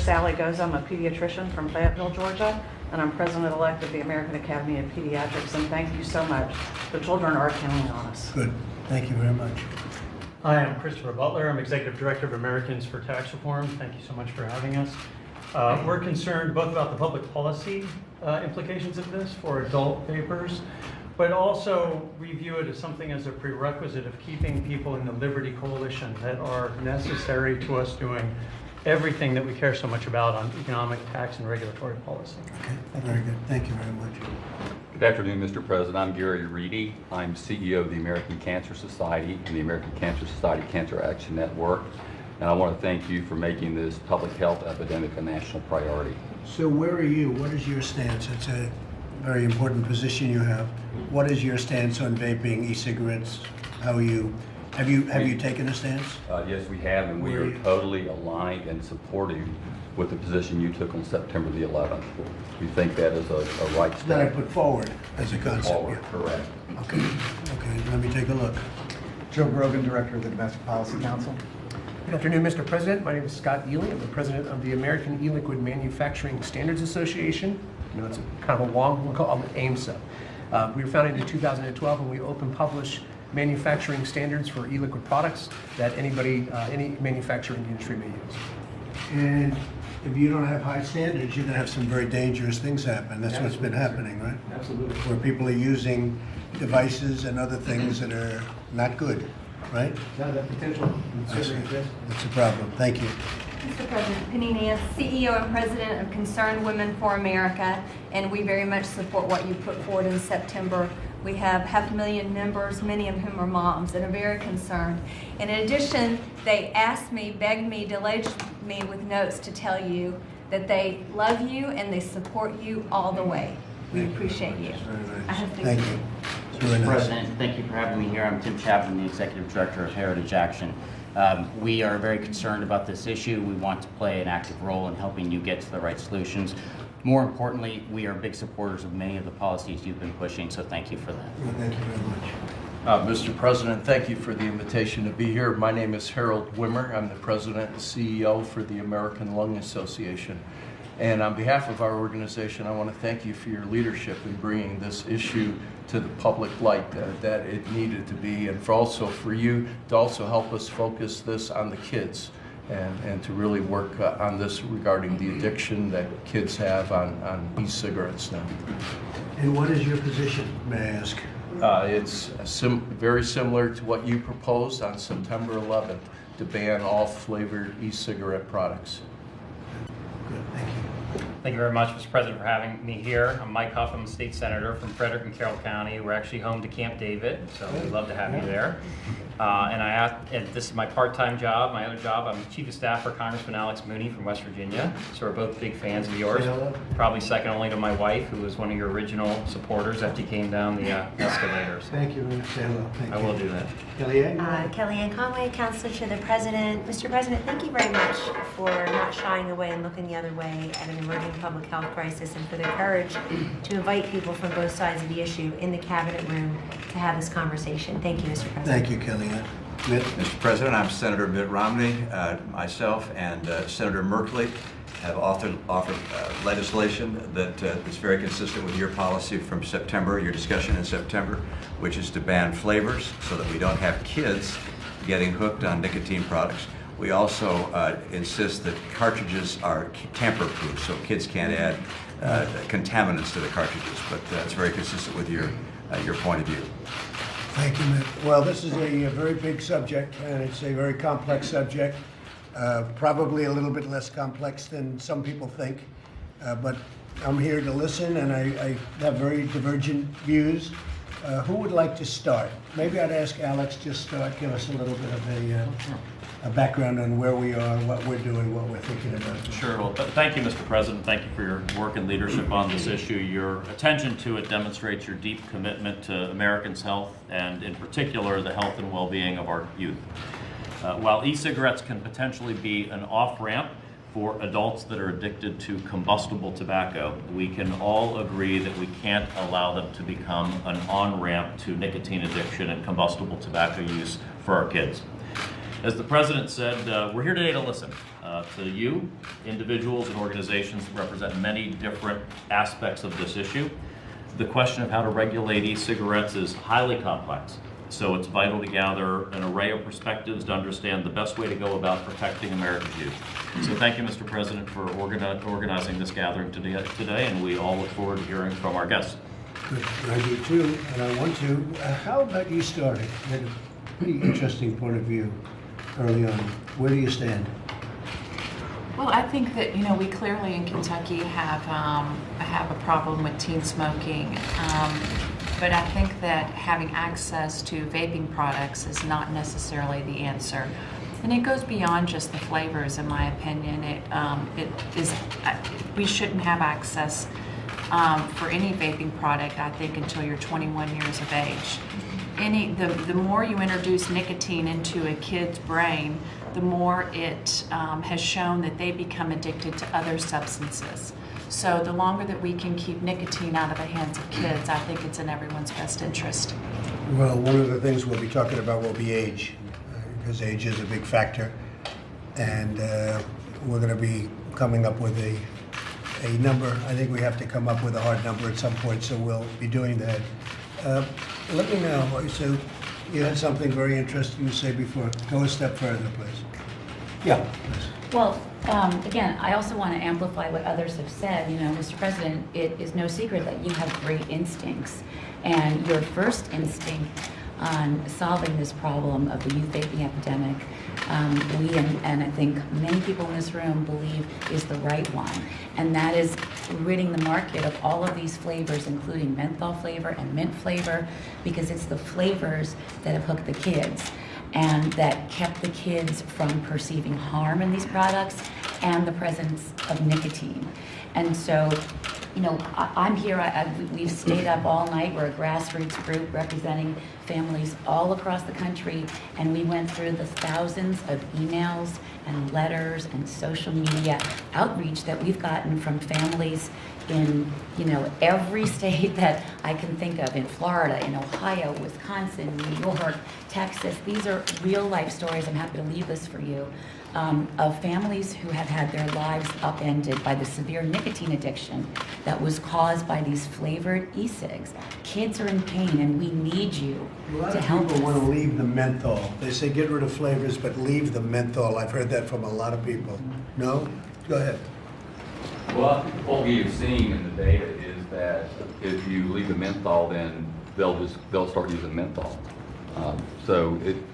Sally Goza. I'm a pediatrician from Fayetteville, Georgia, and I'm president-elect of the American Academy of Pediatrics, and thank you so much. The children are counting on us. Good. Thank you very much. Hi, I'm Christopher Butler. I'm Executive Director of Americans for Tax Reform. Thank you so much for having us. We're concerned both about the public policy implications of this for adult vapers, but also we view it as something as a prerequisite of keeping people in the Liberty Coalition that are necessary to us doing everything that we care so much about on economic, tax, and regulatory policy. Okay, very good. Thank you very much. Good afternoon, Mr. President. I'm Gary Reedy. I'm CEO of the American Cancer Society and the American Cancer Society Cancer Action Network. And I want to thank you for making this public health epidemic a national priority. So where are you? What is your stance? It's a very important position you have. What is your stance on vaping, e-cigarettes? Have you taken a stance? Yes, we have, and we are totally aligned and supportive with the position you took on September the 11th. We think that is a right step. That I put forward as a concept. Forward, yeah. correct. Okay, let me take a look. Joe Grogan, Director of the Domestic Policy Council. Good afternoon, Mr. President. My name is Scott Ely. I'm the president of the American E-Liquid Manufacturing Standards Association. I know it's kind of a long, we'll call it AMSA. We were founded in 2012, and we open publish manufacturing standards for e-liquid products that any manufacturer in the industry may use. And if you don't have high standards, you're going to have some very dangerous things happen. That's what's been happening, right? Absolutely. Where people are using devices and other things that are not good, right? Now that potential certainly exists. That's a problem. Thank you. Mr. President, Penny Nance, CEO and President of Concerned Women for America, and we very much support what you put forward in September. We have 500,000 members, many of whom are moms, that are very concerned. And in addition, they asked me, begged me, delayed me with notes to tell you that they love you and they support you all the way. We appreciate you. Thank you. Mr. President, thank you for having me here. I'm Tim Chapman, the Executive Director of Heritage Action. We are very concerned about this issue. We want to play an active role in helping you get to the right solutions. More importantly, we are big supporters of many of the policies you've been pushing, so thank you for that. Thank you very much. Mr. President, thank you for the invitation to be here. My name is Harold Wimmer. I'm the President and CEO for the American Lung Association. And on behalf of our organization, I want to thank you for your leadership in bringing this issue to the public light that it needed to be, and for you to also help us focus this on the kids and to really work on this regarding the addiction that kids have on e-cigarettes now. And what is your position, may I ask? It's very similar to what you proposed on September 11th, to ban all flavored e-cigarette products. Good, thank you. Thank you very much, Mr. President, for having me here. I'm Mike Huff. I'm a state senator from Frederick and Carroll County. We're actually home to Camp David, so we'd love to have you there. And this is my part-time job. My other job, I'm Chief of Staff for Congressman Alex Mooney from West Virginia. So we're both big fans of yours. Probably second only to my wife, who was one of your original supporters after you came down the escalators. Thank you. Say hello. Thank you. I will do that. Kellyanne? Kellyanne Conway, Counselor to the President. Mr. President, thank you very much for not shying away and looking the other way at an emerging public health crisis, and for the courage to invite people from both sides of the issue in the cabinet room to have this conversation. Thank you, Mr. President. Thank you, Kellyanne. Mitt? Mr. President, I'm Senator Mitt Romney. Myself and Senator Merkley have offered legislation that is very consistent with your policy from September, your discussion in September, which is to ban flavors so that we don't have kids getting hooked on nicotine products. We also insist that cartridges are tamper-proof, so kids can't add contaminants to the cartridges, but it's very consistent with your point of view. Thank you, Mitt. Well, this is a very big subject, and it's a very complex subject, probably a little bit less complex than some people think, but I'm here to listen, and I have very divergent views. Who would like to start? Maybe I'd ask Alex just to give us a little bit of a background on where we are, what we're doing, what we're thinking about. Sure. Well, thank you, Mr. President. Thank you for your work and leadership on this issue. Your attention to it demonstrates your deep commitment to Americans' health, and in particular, the health and well-being of our youth. While e-cigarettes can potentially be an off-ramp for adults that are addicted to combustible tobacco, we can all agree that we can't allow them to become an on-ramp to nicotine addiction and combustible tobacco use for our kids. As the President said, we're here today to listen. to you, individuals and organizations that represent many different aspects of this issue. The question of how to regulate e-cigarettes is highly complex. So it's vital to gather an array of perspectives to understand the best way to go about protecting America's youth. So thank you, Mr. President, for organizing this gathering today, and we all look forward to hearing from our guests. Good. I do too, and I want to. How about you starting? You had a pretty interesting point of view early on. Where do you stand? Well, I think that, we clearly in Kentucky have a problem with teen smoking. But I think that having access to vaping products is not necessarily the answer. And it goes beyond just the flavors, in my opinion. We shouldn't have access for any vaping product, I think, until you're 21 years of age. The more you introduce nicotine into a kid's brain, the more it has shown that they become addicted to other substances. So the longer that we can keep nicotine out of the hands of kids, I think it's in everyone's best interest. Well, one of the things we'll be talking about will be age, because age is a big factor. And we're going to be coming up with a number. I think we have to come up with a hard number at some point, so we'll be doing that. Let me know. So you had something very interesting to say before. Go a step further, please. Yeah, please. Well, again, I also want to amplify what others have said. Mr. President, it is no secret that you have great instincts. And your first instinct on solving this problem of the youth vaping epidemic, we and I think many people in this room believe is the right one. And that is ridding the market of all of these flavors, including menthol flavor and mint flavor, because it's the flavors that have hooked the kids and that kept the kids from perceiving harm in these products and the presence of nicotine. And so, I'm here, we've stayed up all night. We're a grassroots group representing families all across the country, and we went through the thousands of emails and letters and social media outreach that we've gotten from families in, every state that I can think of, in Florida, in Ohio, Wisconsin, New York, Texas. These are real life stories. I'm happy to leave this for you. Of families who have had their lives upended by the severe nicotine addiction that was caused by these flavored e-cigs. Kids are in pain, and we need you to help us. A lot of people want to leave the menthol. They say get rid of flavors, but leave the menthol. I've heard that from a lot of people. No? Go ahead. Well, I think what we have seen in the data is that if you leave the menthol, then they'll start using menthol.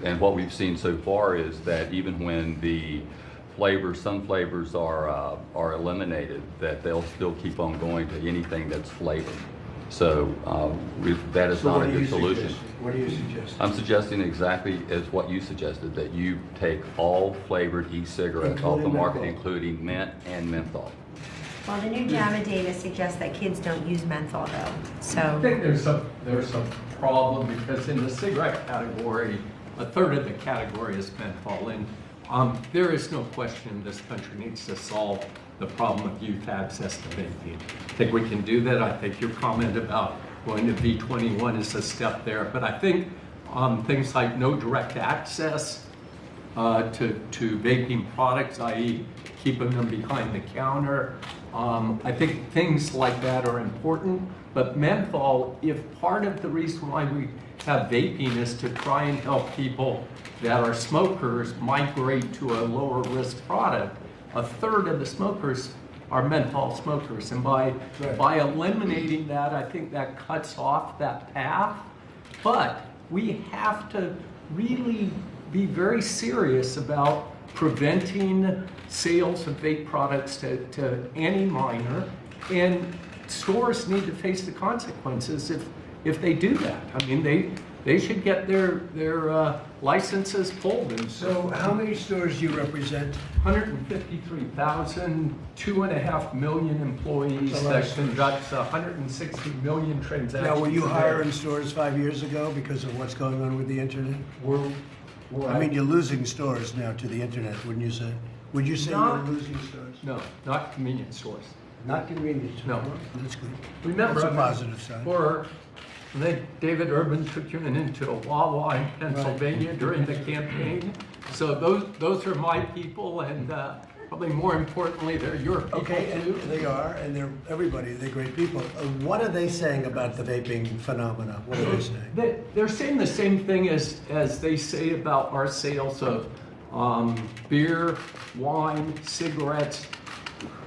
And what we've seen so far is that even when the some flavors are eliminated, that they'll still keep on going to anything that's flavored. So that is not a good solution. What do you suggest? I'm suggesting exactly as what you suggested, that you take all flavored e-cigarettes off the market, including mint and menthol. Well, the new JAMA data suggests that kids don't use menthol, though. So I think there's a problem because in the cigarette category, a third of the category is menthol, and there is no question this country needs to solve the problem of youth access to vaping. I think we can do that. I think your comment about going to V21 is a step there, but I think things like no direct access to vaping products, i.e. keeping them behind the counter, I think things like that are important. But menthol, if part of the reason why we have vaping is to try and help people that are smokers migrate to a lower risk product, a third of the smokers are menthol smokers. And by eliminating that, I think that cuts off that path. But we have to really be very serious about preventing sales of vape products to any minor, and stores need to face the consequences if they do that. I mean, they should get their licenses pulled. And so how many stores do you represent? 153,000, 2.5 million employees that conducts 160 million transactions. Now, were you hiring stores 5 years ago because of what's going on with the internet? I mean, you're losing stores now to the internet, wouldn't you say? Would you say you're losing stores? No, not convenience stores. Not convenience stores? No. That's good. Remember, that's a positive sign. David Urban took you into a Wawa in Pennsylvania during the campaign. So those are my people, and probably more importantly, they're your people Okay, too. and they are, and they're everybody, they're great people. What are they saying about the vaping phenomena? What are they saying? They're saying the same thing as they say about our sales of beer, wine, cigarettes.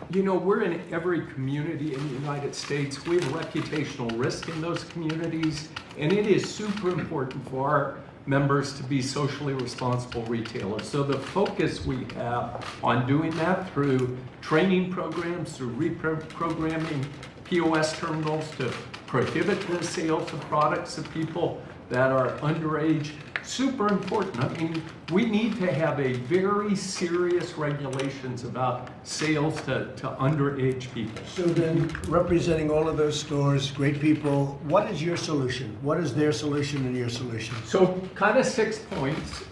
You know, we're in every community in the United States. We have reputational risk in those communities, and it is super important for our members to be socially responsible retailers. So the focus we have on doing that through training programs, through reprogramming POS terminals to prohibit the sales of products to people that are underage, super important. I mean, we need to have a very serious regulations about sales to underage people. So then, representing all of those stores, great people, what is your solution? What is their solution and your solution? So kind of 6 points.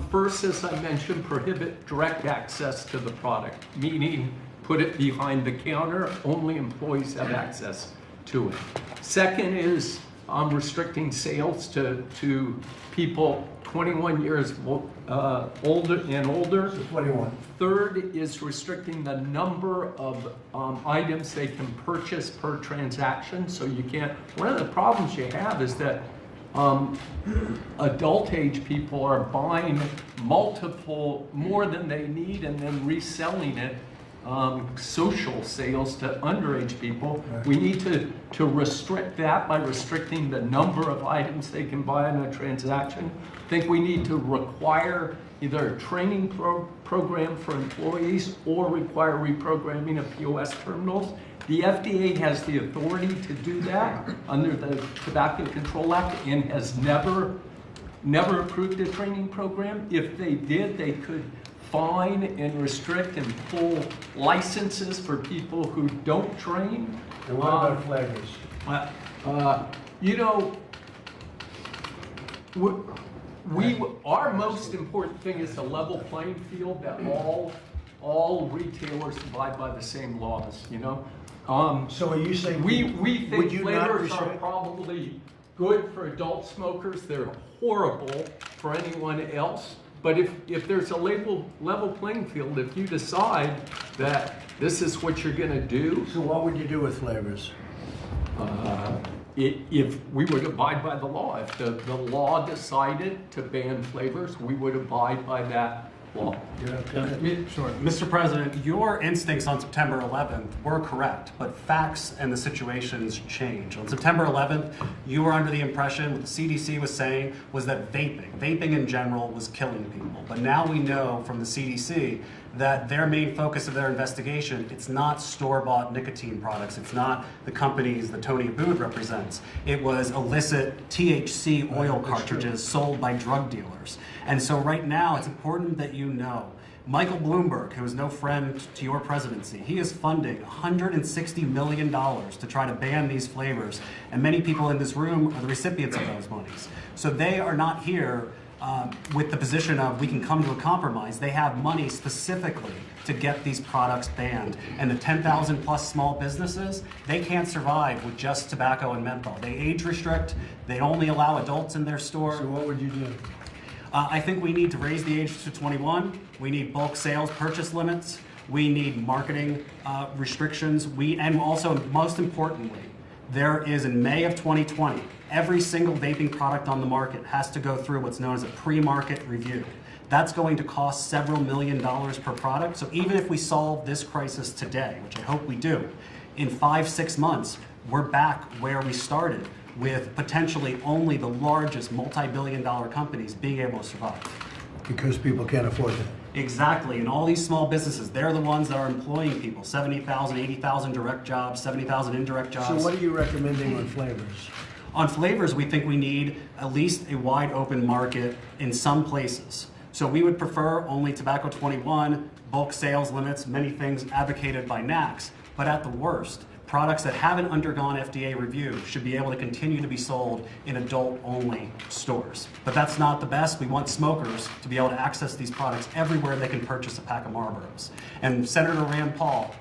First, as I mentioned, prohibit direct access to the product, meaning put it behind the counter, only employees have access to it. Second is restricting sales to people 21 years older and older. So 21. Third is restricting the number of items they can purchase per transaction. So you can't, one of the problems you have is that adult age people are buying multiple, more than they need, and then reselling it. Social sales to underage people. Right. We need to restrict that by restricting the number of items they can buy in a transaction. I think we need to require either a training program for employees or require reprogramming of POS terminals. The FDA has the authority to do that under the Tobacco Control Act and has never approved a training program. If they did, they could fine and restrict and pull licenses for people who don't train. And what about flavors? You know, our most important thing is a level playing field, that all retailers abide by the same laws, you know? So are you saying we think would you not flavors are restrict? probably good for adult smokers. They're horrible for anyone else. But if there's a level playing field, if you decide that this is what you're going to do. So what would you do with flavors? If we would abide by the law. If the law decided to ban flavors, we would abide by that law. Sure. Mr. President, your instincts on September 11th were correct, but facts and the situations change. On September 11th, you were under the impression what the CDC was saying was that vaping in general was killing people. But now we know from the CDC that their main focus of their investigation, it's not store-bought nicotine products. It's not the companies that Tony Abood represents. It was illicit THC oil cartridges sold by drug dealers. And so right now, it's important that you know, Michael Bloomberg, who is no friend to your presidency, he is funding $160 million to try to ban these flavors. And many people in this room are the recipients of those monies. So they are not here with the position of we can come to a compromise. They have money specifically to get these products banned. And the 10,000 plus small businesses, they can't survive with just tobacco and menthol. They age restrict, they only allow adults in their store. So what would you do? I think we need to raise the age to 21. We need bulk sales purchase limits. We need marketing restrictions. And also, most importantly, there is in May of 2020, every single vaping product on the market has to go through what's known as a pre-market review. That's going to cost several $1 million per product. So even if we solve this crisis today, which I hope we do, in 5-6 months, we're back where we started, with potentially only the largest multi-billion-dollar companies being able to survive. Because people can't afford that. Exactly, and all these small businesses, they're the ones that are employing people. 70,000, 80,000 direct jobs, 70,000 indirect jobs. So what are you recommending on flavors? On flavors, we think we need at least a wide open market in some places. So we would prefer only tobacco 21, bulk sales limits, many things advocated by NACS. But at the worst, products that haven't undergone FDA review should be able to continue to be sold in adult-only stores. But that's not the best. We want smokers to be able to access these products everywhere they can purchase a pack of Marlboros. And Senator Rand Paul,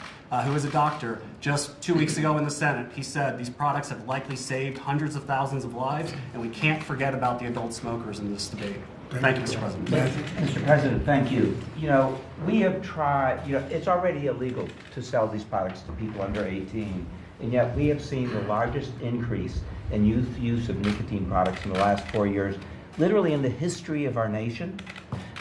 who is a doctor, just 2 weeks ago in the Senate, he said these products have likely saved hundreds of thousands of lives, and we can't forget about the adult smokers in this debate. Thank you, Mr. President. Mr. President, thank you. You know, we have tried, it's already illegal to sell these products to people under 18, and yet we have seen the largest increase in youth use of nicotine products in the last 4 years, literally in the history of our nation.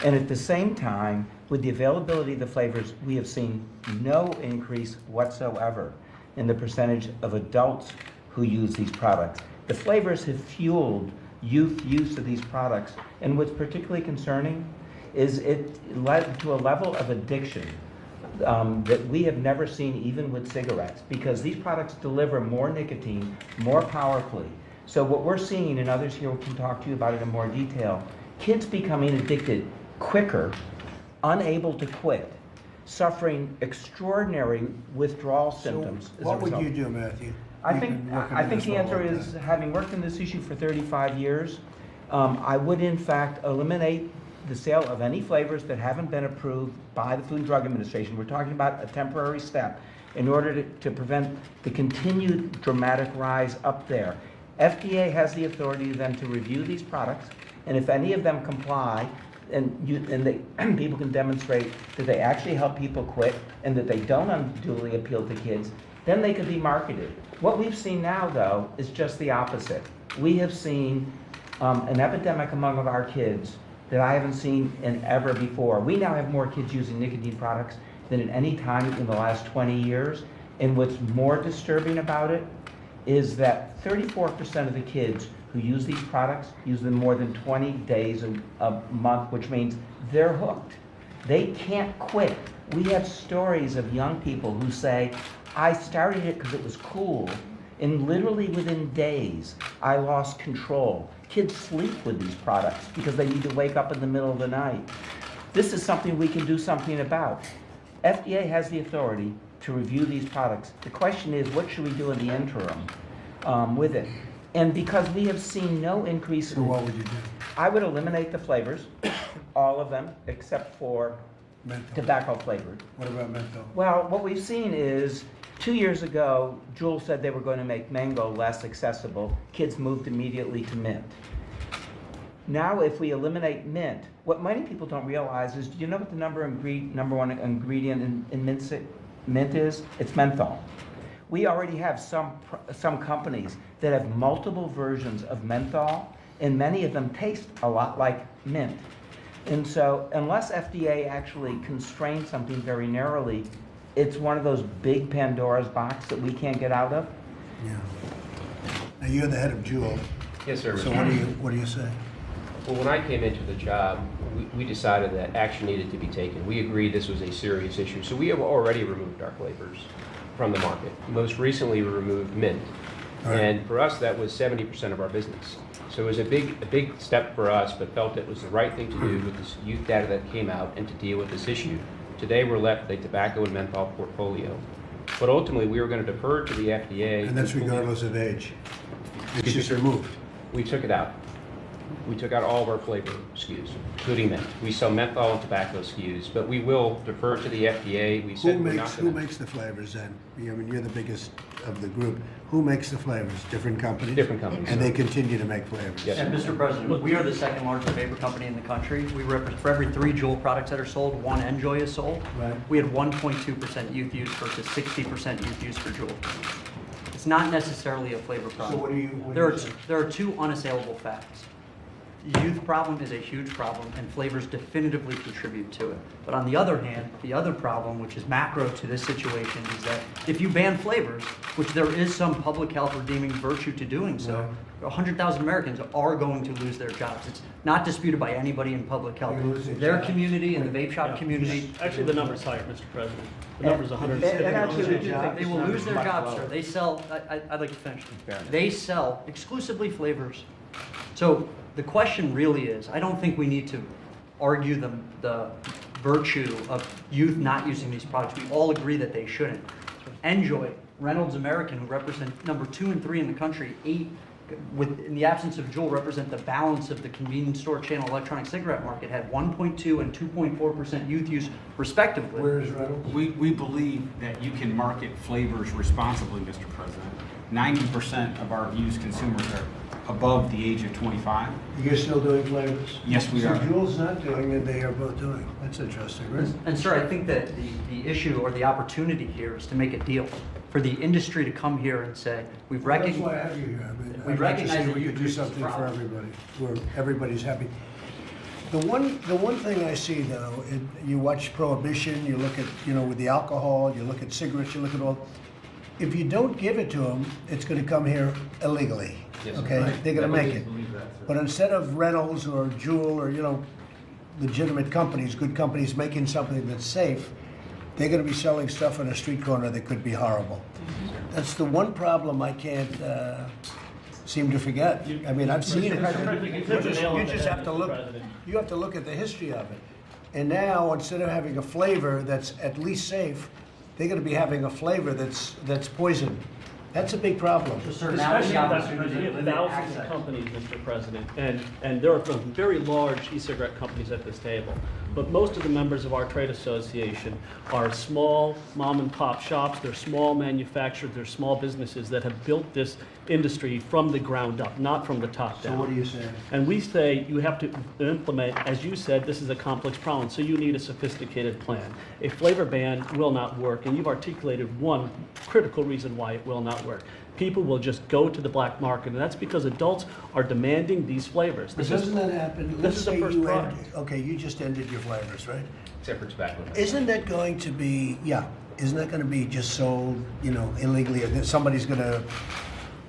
And at the same time, with the availability of the flavors, we have seen no increase whatsoever in the percentage of adults who use these products. The flavors have fueled youth use of these products, and what's particularly concerning is it led to a level of addiction that we have never seen even with cigarettes, because these products deliver more nicotine more powerfully. So what we're seeing, and others here can talk to you about it in more detail, kids becoming addicted quicker, unable to quit, suffering extraordinary withdrawal symptoms. So what would you do, Matthew? I think the answer is, having worked on this issue for 35 years, I would in fact eliminate the sale of any flavors that haven't been approved by the Food and Drug Administration. We're talking about a temporary step in order to prevent the continued dramatic rise up there. FDA has the authority then to review these products, and if any of them comply, and people can demonstrate that they actually help people quit and that they don't unduly appeal to kids, then they could be marketed. What we've seen now, though, is just the opposite. We have seen an epidemic among our kids that I haven't seen in ever before. We now have more kids using nicotine products than at any time in the last 20 years. And what's more disturbing about it is that 34% of the kids who use these products use them more than 20 days a month, which means they're hooked. They can't quit. We have stories of young people who say, I started it because it was cool, and literally within days, I lost control. Kids sleep with these products because they need to wake up in the middle of the night. This is something we can do something about. FDA has the authority to review these products. The question is, what should we do in the interim with it? And because we have seen no increase. So what would you do? I would eliminate the flavors, all of them, except for Menthol. tobacco flavored. What about menthol? Well, what we've seen is 2 years ago, Juul said they were going to make mango less accessible. Kids moved immediately to mint. Now, if we eliminate mint, what many people don't realize is, do you know what the number one ingredient in mint is? It's menthol. We already have some companies that have multiple versions of menthol, and many of them taste a lot like mint. And so, unless FDA actually constrains something very narrowly, it's one of those big Pandora's box that we can't get out of. Yeah. Now, you're the head of Juul. Yes, sir. So what do you say? Well, when I came into the job, we decided that action needed to be taken. We agreed this was a serious issue. So we have already removed our flavors from the market. Most recently, we removed mint. Right. And for us, that was 70% of our business. So it was a big step for us, but felt it was the right thing to do with this youth data that came out and to deal with this issue. Today, we're left with a tobacco and menthol portfolio. But ultimately, we were going to defer to the FDA. And that's regardless of age. It's just removed. We took it out. We took out all of our flavor SKUs, including mint. We sell menthol and tobacco SKUs, but we will defer to the FDA. We said Who makes the flavors then? I mean, you're the biggest of the group. Who makes the flavors? Different companies? Different companies. And they continue to make flavors? Yes. And Mr. President, we are the second largest vapor company in the country. We represent, for every 3 Juul products that are sold, 1 Enjoy is sold. Right. We had 1.2% youth use versus 60% youth use for Juul. It's not necessarily a flavor problem. So what do you There are 2 unassailable facts. Youth problem is a huge problem, and flavors definitively contribute to it. But on the other hand, the other problem, which is macro to this situation, is that if you ban flavors, which there is some public health redeeming virtue to doing so, 100,000 Americans are going to lose their jobs. It's not disputed by anybody in public health. Their community and the vape shop community. Actually, the number's higher, Mr. President. The number's 100. They will lose their jobs, sir. They sell, I'd like to finish. They sell exclusively flavors. So the question really is, I don't think we need to argue the virtue of youth not using these products. We all agree that they shouldn't. Enjoy, Reynolds American, who represent number 2 and 3 in the country, in the absence of Juul, represent the balance of the convenience store channel electronic cigarette market, had 1.2 and 2.4% youth use respectively. Where is Reynolds? We believe that you can market flavors responsibly, Mr. President. 90% of our used consumers are above the age of 25. You're still doing flavors? Yes, we so are. Juul's not doing it, they are both doing. That's interesting, right? And sir, I think that the issue or the opportunity here is to make a deal for the industry to come here and say, we've recognized. That's why I have you here. I mean, we I'd like to recognize see that we you could do produce something for product. everybody, where everybody's happy. The one thing I see though, you watch Prohibition, you look at, with the alcohol, you look at cigarettes, you look at all. If you don't give it to them, it's going to come here illegally. Yes, Okay, right. they're going to make it. Believe that, sir. But instead of Reynolds or Juul or legitimate companies, good companies making something that's safe, they're going to be selling stuff on a street corner that could be horrible. That's the one problem I can't seem to forget. I mean, I've seen it. You just have to look. You have to look at the history of it. And now, instead of having a flavor that's at least safe, they're going to be having a flavor that's poison. That's a big problem. Especially with you have thousands of companies, Mr. President, and there are some very large e-cigarette companies at this table. But most of the members of our trade association are small mom and pop shops. They're small manufacturers. They're small businesses that have built this industry from the ground up, not from the top down. So what do you say? And we say you have to implement, as you said, this is a complex problem, so you need a sophisticated plan. A flavor ban will not work, and you've articulated one critical reason why it will not work. People will just go to the black market, and that's because adults are demanding these flavors. But doesn't that happen? This Let's is the say first you product. okay, you just ended your flavors, right? Except for tobacco. Isn't that going to be, isn't that going to be just sold, illegally? Or that somebody's going to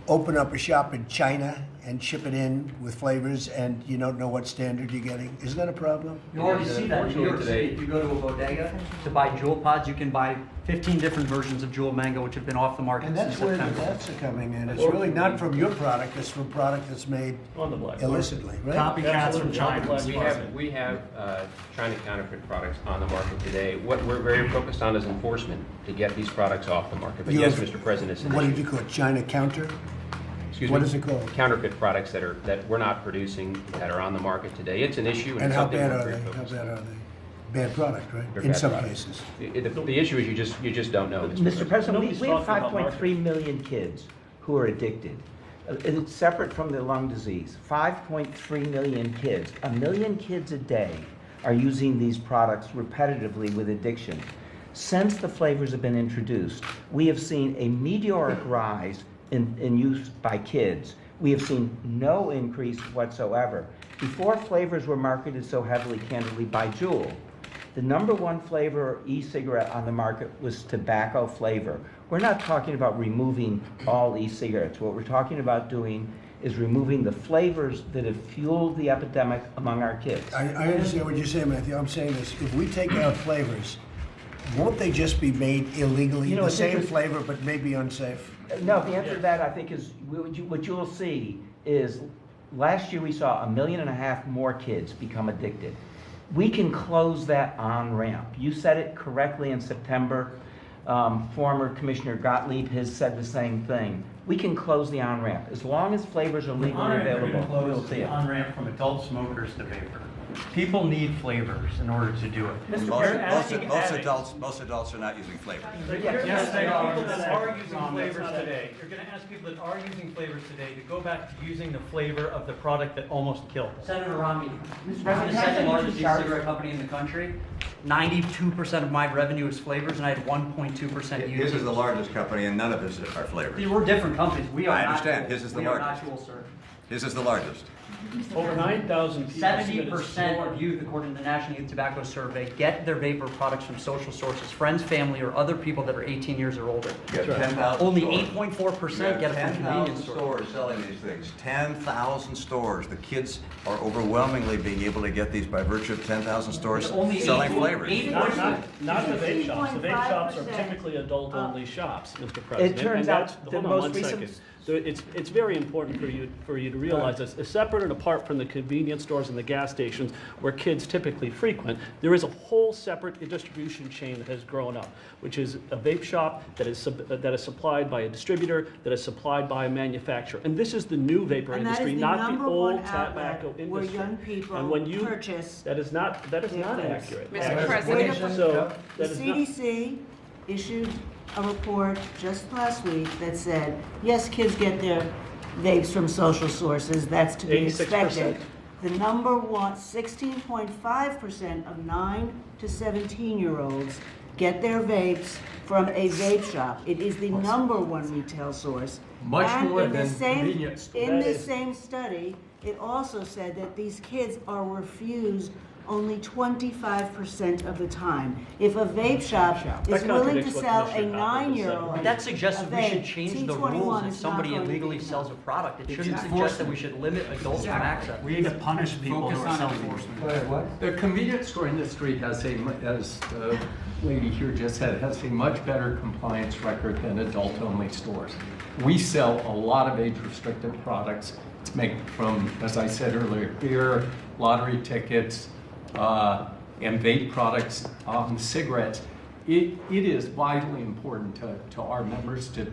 open up a shop in China and ship it in with flavors and you don't know what standard you're getting? Isn't that a problem? You already see that in New York City. If you go to a bodega to buy Juul pods, you can buy 15 different versions of Juul Mango, which have been off the market And since that's where the September. deaths are coming in. It's really not from your product, it's from product that's made on the black illicitly, right? Copycats from China. We have China counterfeit products on the market today. What we're very focused on is enforcement to get these products off the market. But yes, Mr. President, it's an What issue. did you call it? China counter? Excuse What me? is it called? Counterfeit products that we're not producing that are on the market today. It's an issue and And it's how something bad we're are very they? How focused bad on. are they? Bad product, right? They're In bad some products. cases. The issue is you just don't know. Mr. President, Nobody's we have talking about 5.3 million kids who are addicted. It's separate from the lung disease. 5.3 million kids. 1 million kids a day are using these products repetitively with addiction. Since the flavors have been introduced, we have seen a meteoric rise in use by kids. We have seen no increase whatsoever. Before flavors were marketed so heavily, candidly, by Juul, the #1 flavor e-cigarette on the market was tobacco flavor. We're not talking about removing all e-cigarettes. What we're talking about doing is removing the flavors that have fueled the epidemic among our kids. I understand what you're saying, Matthew. I'm saying this, if we take out flavors, won't they just be made illegally? The it's same interesting. flavor, but maybe unsafe? No, the answer to that, I think, is what you'll see is last year we saw 1.5 million more kids become addicted. We can close that on-ramp. You said it correctly in September. Former Commissioner Gottlieb has said the same thing. We can close the on-ramp. As long as flavors are legally available, we'll see it. On-ramp from adult smokers to vapor. People need flavors in order to do it. Most adults are not using flavors. Yes, they are. People that are using flavors today. You're going to ask people that are using flavors today to go back to using the flavor of the product that almost killed them. Senator Romney, Mr. I'm President, the second largest sorry. e-cigarette company in the country. 92% of my revenue is flavors, and I had 1.2% His users. is the largest company, and none of his are flavors. We're different companies. We are I not understand. Juul. His is the We are largest. not Juul, sir. His is the largest. Over 9,000 people. 70% of youth, according to the National Youth Tobacco Survey, get their vapor products from social sources, friends, family, or other people that are 18 years or older. You have 10,000 Only stores. 8.4% get it from 10,000 convenience stores. stores selling these things. 10,000 stores. The kids are overwhelmingly being able to get these by virtue of 10,000 stores Only selling 8.4 flavors. Not the vape shops. The vape shops are typically adult-only shops, Mr. President. turns And out that's- the hold on most one recent- second. So it's very important for you to realize this. Separate and apart from the convenience stores and the gas stations where kids typically frequent, there is a whole separate distribution chain that has grown up, which is a vape shop that is supplied by a distributor, that is supplied by a manufacturer. And this is the new vapor And that industry, is the not the number old one outlet tobacco where industry. young people And when you purchase that is not their accurate. foods. Mr. President. So The that is not. CDC issued a report just last week that said, yes, kids get their vapes from social sources. That's to be 86%. expected. The number one, 16.5% of 9 to 17-year-olds get their vapes from a vape shop. It is the number one retail source. Much And more in the than same, convenience stores. in That this is- same study, it also said that these kids are refused only 25% of the time. If a vape shop is willing to sell a 9-year-old That suggests a that we should vape, change the T21 rules if is not somebody going to illegally be sells a enough. product. It shouldn't Exactly. suggest that we should limit adults from access. We need to punish people who are selling these. The convenience store industry has as the lady here just said, has a much better compliance record than adult-only stores. We sell a lot of age-restricted products. It's made from, as I said earlier, beer, lottery tickets, and vape products, cigarettes. It is vitally important to our members to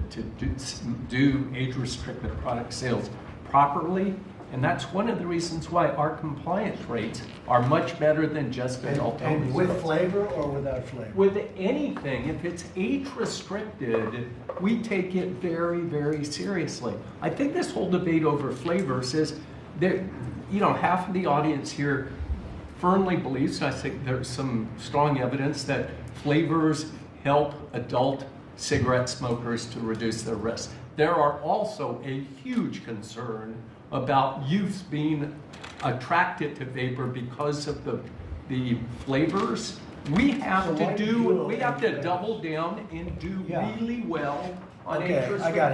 do age-restricted product sales properly, and that's one of the reasons why our compliance rates are much better than just adult only. And with flavor or without flavor? With anything, if it's age-restricted, we take it very, very seriously. I think this whole debate over flavors is that, half of the audience here firmly believes, and I think there's some strong evidence that flavors help adult cigarette smokers to reduce their risk. There are also a huge concern about youth being attracted to vapor because of the flavors. We have to double down and do really well on Okay, I got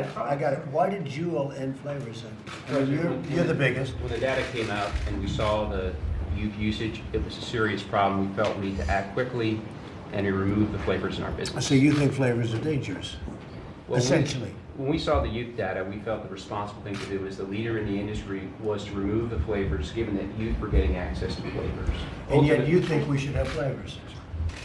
it. Why did Juul end flavors then? You're the biggest. When the data came out and we saw the youth usage, it was a serious problem. We felt we need to act quickly and to remove the flavors in our business. So you think flavors are dangerous, essentially? When we saw the youth data, we felt the responsible thing to do as the leader in the industry was to remove the flavors, given that youth were getting access to flavors. And yet you think we should have flavors?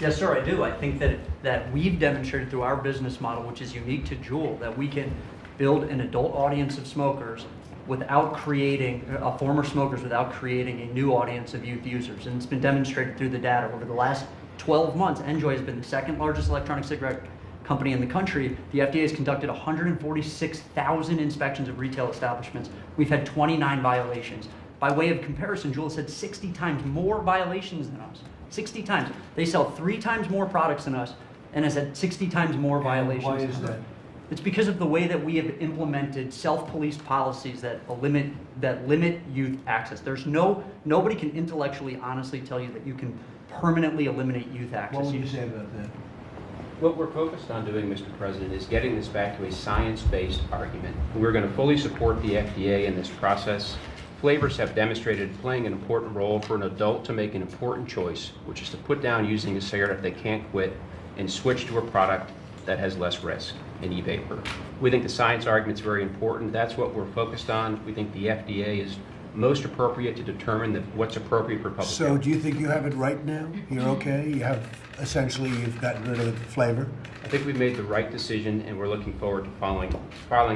Yes, sir, I do. I think that we've demonstrated through our business model, which is unique to Juul, that we can build an adult audience of smokers without creating, former smokers, without creating a new audience of youth users. And it's been demonstrated through the data. Over the last 12 months, Enjoy has been the second largest electronic cigarette company in the country. The FDA has conducted 146,000 inspections of retail establishments. We've had 29 violations. By way of comparison, Juul has had 60 times more violations than us. 60 times. They sell 3 times more products than us and has had 60 times more violations. Why is that? It's because of the way that we have implemented self-policed policies that limit youth access. Nobody can intellectually honestly tell you that you can permanently eliminate youth access. What would you say about that? What we're focused on doing, Mr. President, is getting this back to a science-based argument. We're going to fully support the FDA in this process. Flavors have demonstrated playing an important role for an adult to make an important choice, which is to put down using a cigarette if they can't quit and switch to a product that has less risk, an e-vapor. We think the science argument is very important. That's what we're focused on. We think the FDA is most appropriate to determine what's appropriate for public So health. do you think you have it right now? You're okay? You've gotten rid of the flavor? I think we've made the right decision, and we're looking forward to filing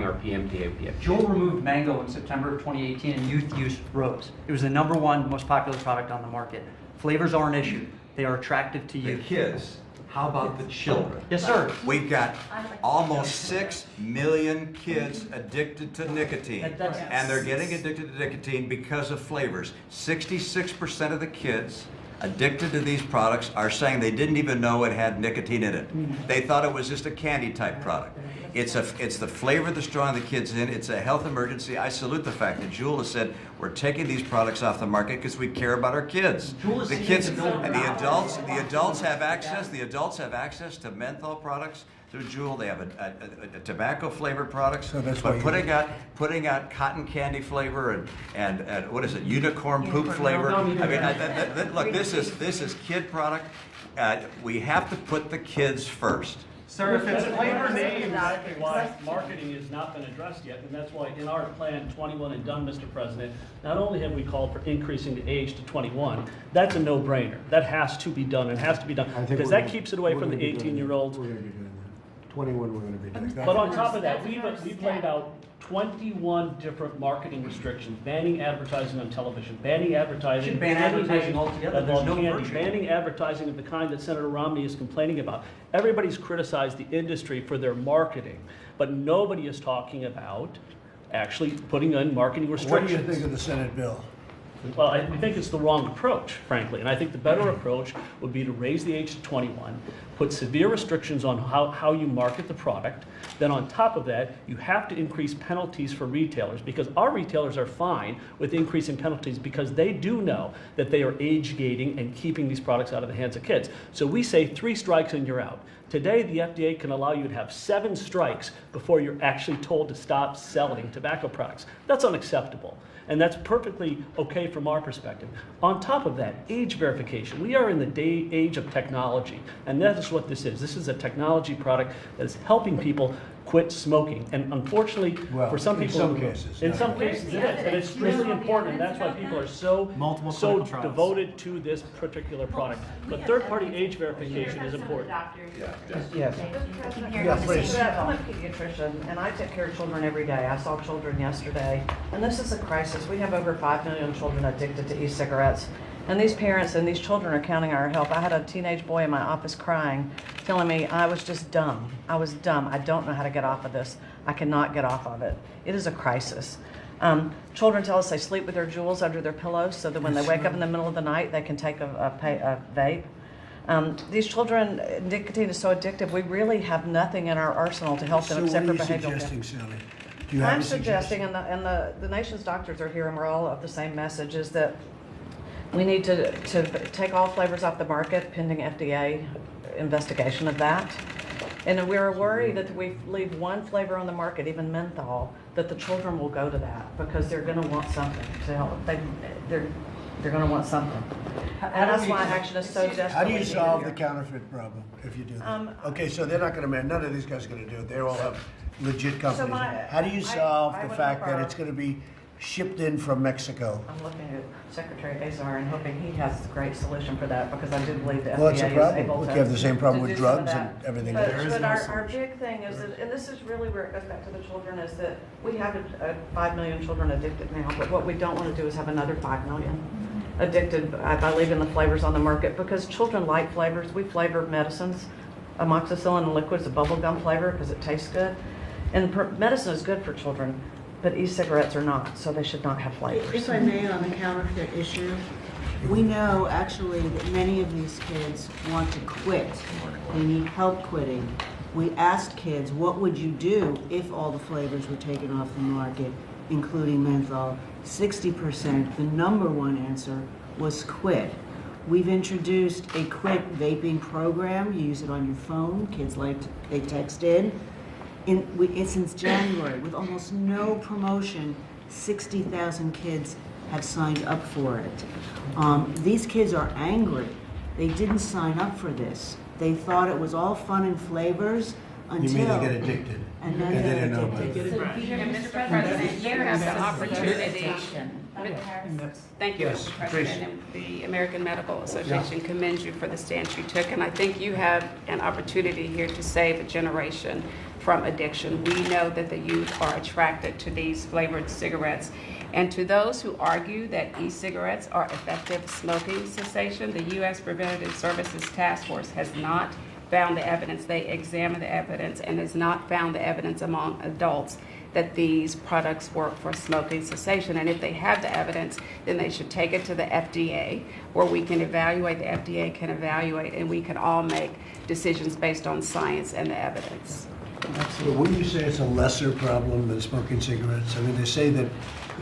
our PMTA with the FDA. Juul removed mango in September of 2018 and youth use rose. It was the #1 most popular product on the market. Flavors are an issue. They are attractive to youth. The kids. How about the children? Yes, sir. We've got almost 6 million kids addicted to nicotine. And they're getting addicted to nicotine because of flavors. 66% of the kids addicted to these products are saying they didn't even know it had nicotine in it. They thought it was just a candy type product. It's the flavor that's drawing the kids in. It's a health emergency. I salute the fact that Juul has said we're taking these products off the market because we care about our kids. The kids and the adults have access. The adults have access to menthol products through Juul. They have a tobacco flavored products. So that's but why putting out cotton candy flavor and what is it, unicorn poop flavor. I mean, look, this is kid product. We have to put the kids first. Sir, if it's flavor names, exactly why marketing has not been addressed yet, and that's why in our plan 21 and done, Mr. President, not only have we called for increasing the age to 21, that's a no-brainer. That has to be done. It has to be done because that keeps it away from the 18-year-olds. We're going to be doing that. 21 we're going to be doing that. But on top of that, we've laid out 21 different marketing restrictions, banning advertising on television, banning advertising. Should ban advertising altogether. There's no candy, virtue. banning advertising of the kind that Senator Romney is complaining about. Everybody's criticized the industry for their marketing, but nobody is talking about actually putting in marketing What restrictions. do you think of the Senate bill? Well, I think it's the wrong approach, frankly, and I think the better approach would be to raise the age to 21, put severe restrictions on how you market the product. Then on top of that, you have to increase penalties for retailers, because our retailers are fine with increasing penalties because they do know that they are age gating and keeping these products out of the hands of kids. So we say 3 strikes and you're out. Today, the FDA can allow you to have 7 strikes before you're actually told to stop selling tobacco products. That's unacceptable. And that's perfectly okay from our perspective. On top of that, age verification. We are in the age of technology, and that is what this is. This is a technology product that is helping people quit smoking. And unfortunately, for some people, in some cases it is. And it's really important, and that's why people are so devoted to this particular product. But third-party age verification is important. Yes. Please. I'm a pediatrician, and I take care of children every day. I saw children yesterday, and this is a crisis. We have over 5 million children addicted to e-cigarettes, and these parents and these children are counting on our help. I had a teenage boy in my office crying, telling me I was just dumb. I was dumb. I don't know how to get off of this. I cannot get off of it. It is a crisis. Children tell us they sleep with their jewels under their pillows so that when they wake up in the middle of the night, they can take a vape. These children, nicotine is so addictive, we really have nothing in our arsenal to help them except for behavioral. So what are you suggesting, Sally? Do you have I'm a suggesting, and the nation's doctors are here, and we're all of the same message, is that we need to take all flavors off the market pending FDA investigation of that. And we're worried that if we leave one flavor on the market, even menthol, that the children will go to that because they're going to want something to help. They're going to want something. And that's why action is so desperately How do you needed solve here. the counterfeit problem if you do that? Okay, so they're not going to, none of these guys are going to do it. They all have legit companies. How do you solve the fact that it's going to be shipped in from Mexico? I'm looking at Secretary Azar and hoping he has a great solution for that, because I do believe the Well, it's a FDA is problem. able Look, to. you have the same problem to with do some of drugs that. and everything But, else. There is but no our big thing is that, and this is really where it goes back to the children, is that we have 5 million children addicted now, but what we don't want to do is have another 5 million addicted by leaving the flavors on the market, because children like flavors. We flavor medicines. Amoxicillin and liquid is a bubble gum flavor because it tastes good. And medicine is good for children, but e-cigarettes are not, so they should not have flavors. If I may, on the counterfeit issue, we know actually that many of these kids want to quit. They need help quitting. We asked kids, what would you do if all the flavors were taken off the market, including menthol? 60%, the #1 answer was quit. We've introduced a quit vaping program. You use it on your phone. Kids they text in. Since January, with almost no promotion, 60,000 kids have signed up for it. These kids are angry. They didn't sign up for this. They thought it was all fun and flavors until... You mean they get addicted? And then they didn't know get about it. And Mr. President, you have the opportunity. Thank you, Yes, Mr. President. And the American Medical Association commends you for the stance you took. And I think you have an opportunity here to save a generation from addiction. We know that the youth are attracted to these flavored cigarettes. And to those who argue that e-cigarettes are effective smoking cessation, the U.S. Preventative Services Task Force has not found the evidence. They examined the evidence and has not found the evidence among adults that these products work for smoking cessation. And if they have the evidence, then they should take it to the FDA, where we can evaluate, the FDA can evaluate, and we can all make decisions based on science and the evidence. But wouldn't you say it's a lesser problem than smoking cigarettes? I mean, they say that,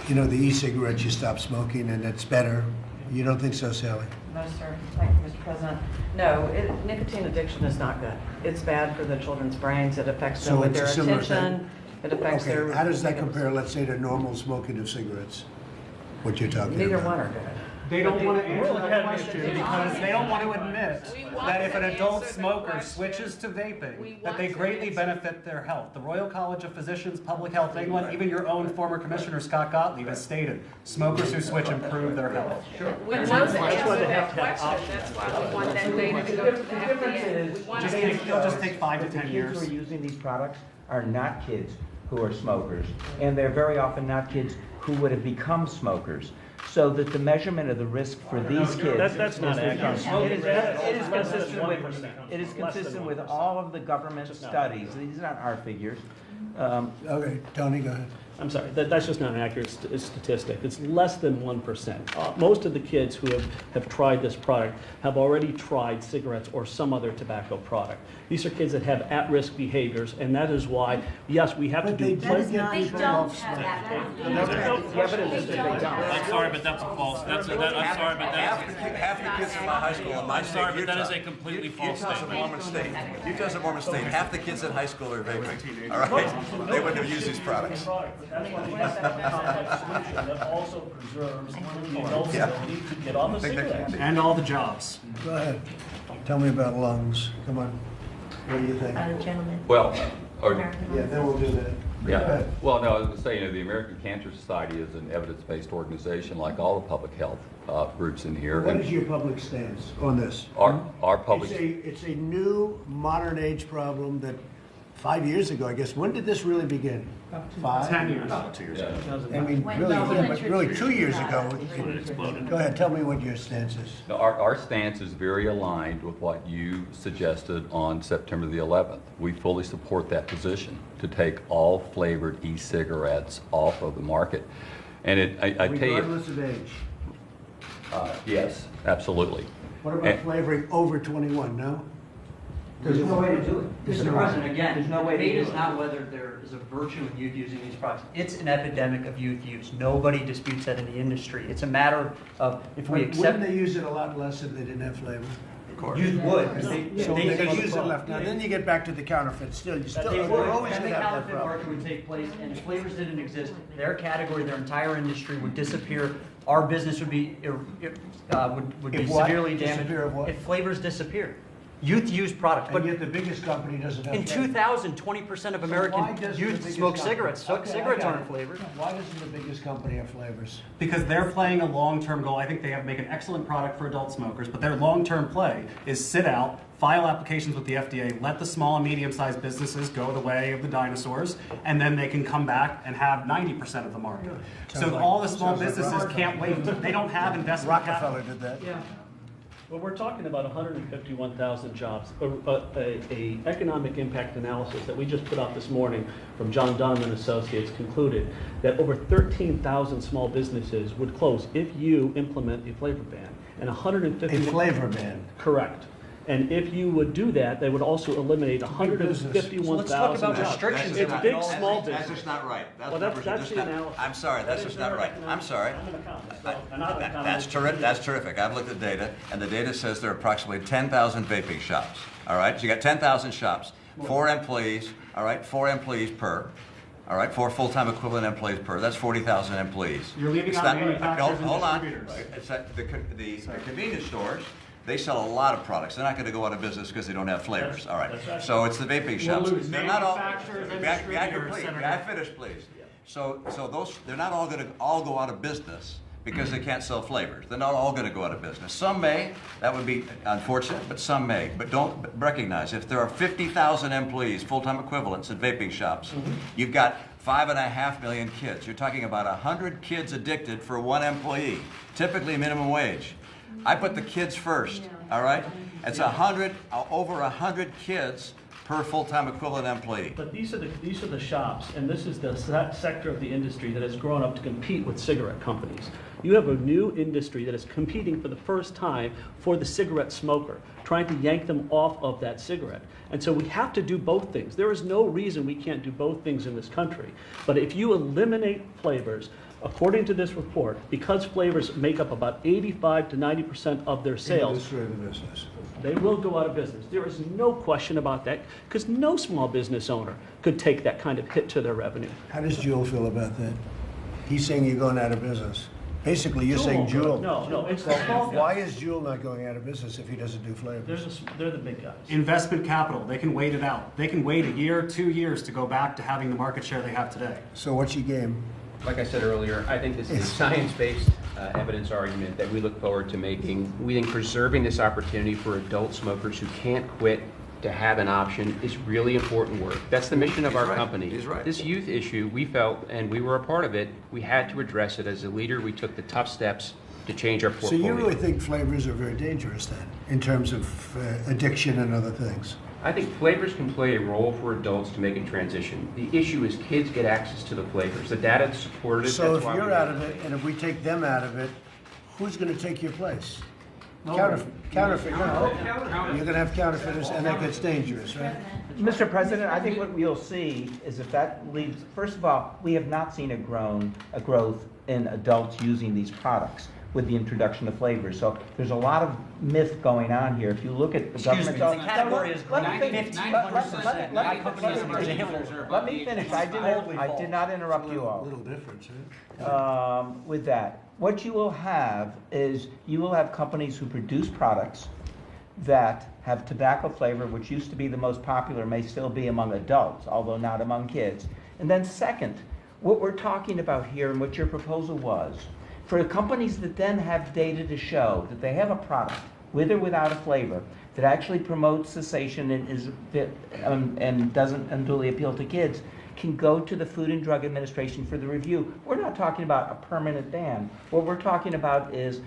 the e-cigarettes, you stop smoking and it's better. You don't think so, Sally? No, sir. Thank you, Mr. President. No, nicotine addiction is not good. It's bad for the children's brains. It affects them with their attention. It affects their... How does that compare, let's say, to normal smoking of cigarettes? What you're talking about? Neither one are good. They don't want to answer that question because they don't want to admit that if an adult smoker switches to vaping, that they greatly benefit their health. The Royal College of Physicians, Public Health England, even your own former commissioner, Scott Gottlieb, has stated, smokers who switch improve their health. That's why we want that data to go to the FDA. It'll just take 5 to 10 The years. kids who are using these products are not kids who are smokers, and they're very often not kids who would have become smokers. so that the measurement of the risk for these kids. That's not accurate. It is consistent with all of the government studies. These aren't our figures. Okay, Tony, go ahead. I'm sorry, that's just not an accurate statistic. It's less than 1%. Most of the kids who have tried this product have already tried cigarettes or some other tobacco product. These are kids that have at-risk behaviors, and that is why, yes, we have to do... They don't have that. The evidence is that they don't. I'm sorry, but that's a false, I'm sorry, but Half the kids in my high school in my I'm sorry, state, but that Utah. is a completely false Utah's a statement. Mormon state. Utah's a Mormon state. Half the kids in high school are vaping. All right? They wouldn't have used these products. That's why we have that complex solution that also preserves the adult's ability to get off a cigarette. And all the jobs. Go ahead. Tell me about lungs. Come on. What do you think? Gentlemen. Well, Yeah, then we'll do that. Go yeah. ahead. Well, no, I was going to say, the American Cancer Society is an evidence-based organization like all the public health groups in here. What And is your public stance on this? our public... It's a new, modern age problem that 5 years ago, I guess. When did this really begin? 5? 10 years. I mean, really 2 years ago. Go ahead, tell me what your stance is. No, our stance is very aligned with what you suggested on September the 11th. We fully support that position to take all flavored e-cigarettes off of the market. And I tell you... Regardless of age. Yes, absolutely. What about flavoring over 21, no? There's no way to do it. There's Mr. no President, way. again, There's no way to debate do is it. not whether there is a virtue in youth using these products. It's an epidemic of youth use. Nobody disputes that in the industry. It's a matter of if we accept. Wouldn't they use it a lot less if they didn't have flavor? Of course. Youth would. So they use it left. Now, then you get back to the counterfeit. Still, They they're would, always and going the to have that counterfeit problem. market would take place, and if flavors didn't exist, their category, their entire industry would disappear. Our business would be would be If what? severely damaged. Disappear of what? If flavors disappear. Youth use products, But but yet the biggest company doesn't have in flavor. 2000, 20% of American Why doesn't the youth biggest smoke company- cigarettes. So Okay, I cigarettes got aren't it. flavored. Why doesn't the biggest company have flavors? Because they're playing a long-term goal. I think they make an excellent product for adult smokers, but their long-term play is sit out, file applications with the FDA, let the small and medium-sized businesses go the way of the dinosaurs, and then they can come back and have 90% of the market. So all the small businesses can't wait. They don't have investment capital. Rockefeller did that. Yeah. Well, we're talking about 151,000 jobs. A economic impact analysis that we just put out this morning from John Donovan Associates concluded that over 13,000 small businesses would close if you implement a flavor ban. And 150 A flavor ban. Correct. And if you would do that, they would also eliminate So let's talk 151,000 about jobs. restrictions. It's in big all that. small That's business. just not right. Well, that's the analysis. I'm sorry, that's just not right. I'm sorry. That's terrific. That's terrific. I've looked at data, and the data says there are approximately 10,000 vaping shops. All right, so you got 10,000 shops, 4 employees. All right, 4 employees per. All right, 4 full-time equivalent employees per. That's 40,000 employees. You're leaving It's out not- manufacturers and hold on. distributors. It's that the convenience stores. They sell a lot of products. They're not going to go out of business because they don't have flavors. All right. So it's the vaping shops. lose They're not all. manufacturers and May I distributors, complete? Senator. May I finish, please? So those they're not all going to all go out of business because they can't sell flavors. They're not all going to go out of business. Some may. That would be unfortunate, but some may. But don't recognize if there are 50,000 employees, full-time equivalents at vaping shops, you've got 5.5 million kids. You're talking about 100 kids addicted for 1 employee, typically minimum wage. I put the kids first, all right? It's over 100 kids per full-time equivalent employee. But these are the shops, and this is the sector of the industry that has grown up to compete with cigarette companies. You have a new industry that is competing for the first time for the cigarette smoker, trying to yank them off of that cigarette. And so we have to do both things. There is no reason we can't do both things in this country. But if you eliminate flavors, according to this report, because flavors make up about 85 to 90% of their sales, Industry of the business. they will go out of business. There is no question about that, because no small business owner could take that kind of hit to their revenue. How does Jewel feel about that? He's saying you're going out of business. Basically, you're saying Jewel. No, it's the small guys. Why is Jewel not going out of business if he doesn't do flavors? They're the big guys. Investment capital, they can wait it out. They can wait a year, 2 years to go back to having the market share they have today. So what's your game? Like I said earlier, I think this is a science-based evidence argument that we look forward to making. We think preserving this opportunity for adult smokers who can't quit to have an option is really important work. That's the mission of our company. He's right. This youth issue, we felt, and we were a part of it, we had to address it. As a leader, we took the tough steps to change our So portfolio. you really think flavors are very dangerous then, in terms of addiction and other things? I think flavors can play a role for adults to make a transition. The issue is kids get access to the flavors. The data supported it. So That's if why you're we out of it, and if we take them out of it, who's going to take your place? Counterfeit. No. You're going to have counterfeiters, and that gets dangerous, right? Mr. President, I think what we'll see is if that leaves, first of all, we have not seen a growth in adults using these products with the introduction of flavors. So there's a lot of myth going on here. If you look at the government... the category is growing 15%. Let me finish. I did not interrupt you all. A little difference, right? With that, what you will have is you will have companies who produce products that have tobacco flavor, which used to be the most popular, may still be among adults, although not among kids. And then second, what we're talking about here and what your proposal was, for companies that then have data to show that they have a product, with or without a flavor, that actually promotes cessation and doesn't unduly appeal to kids, can go to the Food and Drug Administration for the review. We're not talking about a permanent ban. What we're talking about is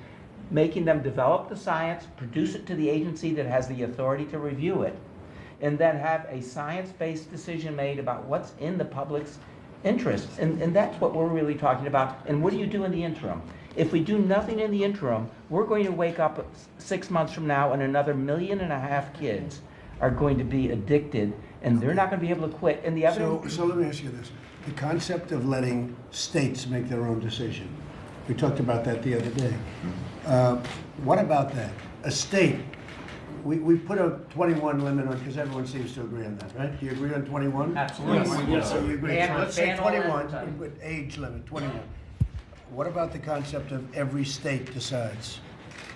making them develop the science, produce it to the agency that has the authority to review it, and then have a science-based decision made about what's in the public's interests. And that's what we're really talking about. And what do you do in the interim? If we do nothing in the interim, we're going to wake up 6 months from now and another 1.5 million kids are going to be addicted, and they're not going to be able to quit. And the evidence... So let me ask you this. The concept of letting states make their own decision. We talked about that the other day. What about that? A state, we put a 21 limit on, because everyone seems to agree on that, right? Do you agree on 21? Absolutely. Yes. So you agree. So let's say Ban all that 21, time. we put age limit, 21. What about the concept of every state decides?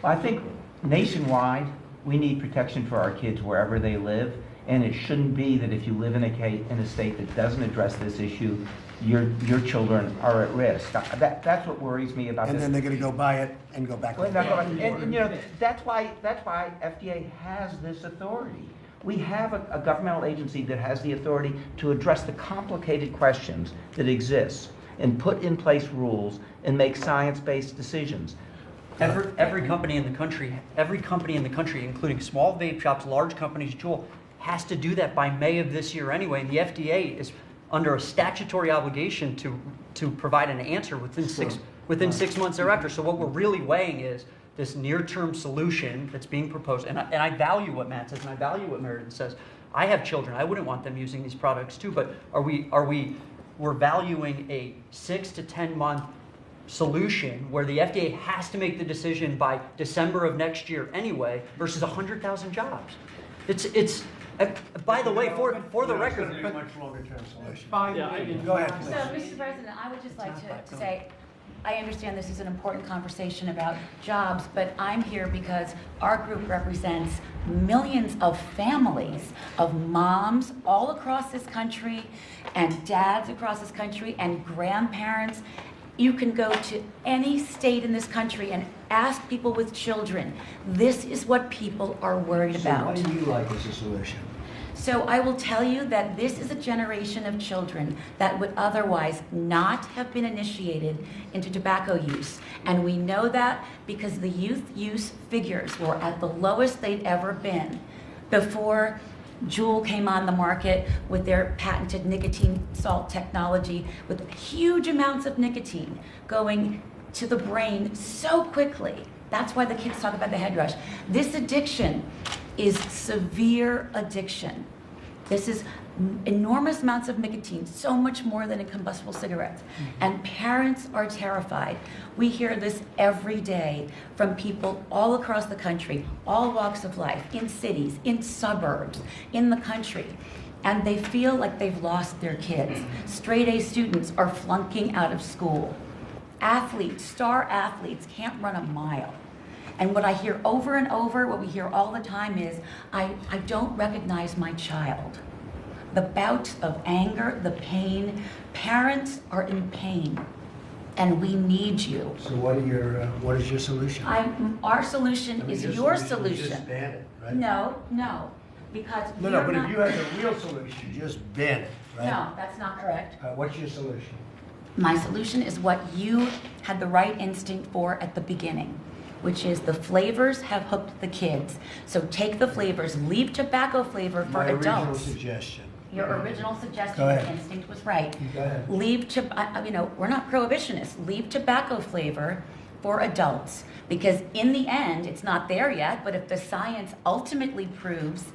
I think nationwide, we need protection for our kids wherever they live, and it shouldn't be that if you live in a state that doesn't address this issue, your children are at risk. That's what worries me about And this. then they're going to go buy it and go back. Well, and you know, that's why FDA has this authority. We have a governmental agency that has the authority to address the complicated questions that exist and put in place rules and make science-based decisions. Every company in the country, including small vape shops, large companies, Juul, has to do that by May of this year anyway. And the FDA is under a statutory obligation to provide an answer within 6 months thereafter. So what we're really weighing is this near-term solution that's being proposed. And I value what Matt says, and I value what Meredith says. I have children. I wouldn't want them using these products too. But we're valuing a 6 to 10 month solution where the FDA has to make the decision by December of next year anyway, versus 100,000 jobs. It's by the way, for the record, Much longer term solution. Go ahead, So, please. Mr. President, I would just like to say, I understand this is an important conversation about jobs, but I'm here because our group represents millions of families, of moms all across this country, and dads across this country, and grandparents. You can go to any state in this country and ask people with children. This is what people are worried about. So what do you like as a solution? So I will tell you that this is a generation of children that would otherwise not have been initiated into tobacco use. And we know that because the youth use figures were at the lowest they'd ever been before Juul came on the market with their patented nicotine salt technology with huge amounts of nicotine going to the brain so quickly. That's why the kids talk about the head rush. This addiction is severe addiction. This is enormous amounts of nicotine, so much more than in combustible cigarettes. And parents are terrified. We hear this every day from people all across the country, all walks of life, in cities, in suburbs, in the country. And they feel like they've lost their kids. Straight A students are flunking out of school. Athletes, star athletes, can't run a mile. And what I hear over and over, what we hear all the time is, I don't recognize my child. The bouts of anger, the pain, parents are in pain, and we need you. So what is your solution? Our solution is your solution. Just ban it, right? No. because No, you're but not- if you had the real solution, just ban it, right? No, that's not correct. What's your solution? My solution is what you had the right instinct for at the beginning, which is the flavors have hooked the kids. So take the flavors, leave tobacco flavor for My original adults. suggestion. Your original suggestion, Go your ahead. instinct was right. Go ahead. We're not prohibitionists. Leave tobacco flavor for adults. Because in the end, it's not there yet, but if the science ultimately proves